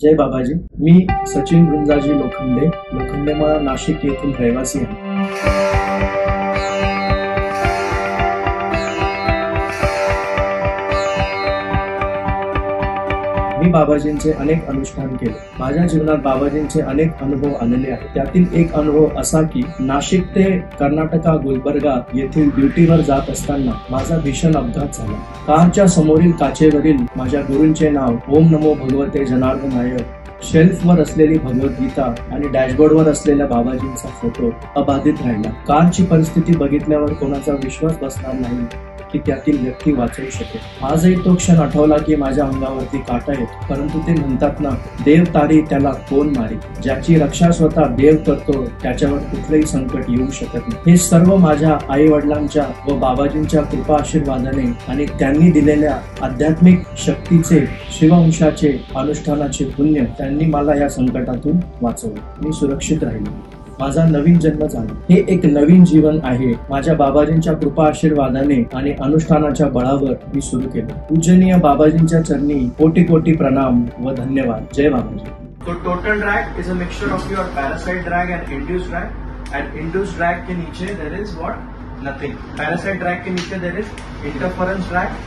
जय बाबाजी. मी सचिन गुंजाजी लोखंडेमाळा नाशिक येथील रहिवासी आहे. मी बाबाजींचे अनेक अनुष्ठान केले. माझ्या जीवनात बाबाजींचे अनेक अनुभव आलेले आहेत. त्यातील एक अनुभव असा की नाशिक ते कर्नाटका गुलबर्गा येथील ड्युटीवर जात असताना माझा भीषण अपघात झाला. कारच्या समोरील काचेवरील माझ्या गुरूंचे नाव ओम नमो भगवते जनार्दनाय, शेल्फवर असलेली भगवद्गीता आणि डॅशबोर्डवर असलेल्या बाबाजींचा फोटो अबाधित राहिला. कारची परिस्थिती बघितल्यावर कोणाचा विश्वास बसणार नाही की त्यातील व्यक्ती वाचवू शकेल. आजही तो क्षण आठवला की माझ्या अंगावरती काटा येतो. परंतु ते म्हणतात ना, देव तारी त्याला कोण मारी. ज्याची रक्षा स्वतः देव करतो त्याच्यावर कुठलेही संकट येऊ शकत नाही. हे सर्व माझ्या आई वडिलांच्या व बाबाजींच्या कृपा आशीर्वादाने आणि त्यांनी दिलेल्या आध्यात्मिक शक्तीचे, शिवअंशाचे, अनुष्ठानाचे पुण्य त्यांनी मला या संकटातून वाचवले. मी सुरक्षित राहिलो. माझा नवीन जन्म झाला. हे एक नवीन जीवन आहे. माझ्या बाबाजींच्या कृपा आशीर्वादाने आणि अनुष्ठानाच्या बळावर मी सुरू केले. पूजनीय बाबाजींच्या चरणी कोटी कोटी प्रणाम व धन्यवाद. जय बाबाजी. So total drag is a mixture of your parasite drag and induced drag. And induced drag के नीचे there is what? Nothing. Parasite drag के नीचे there is interference drag.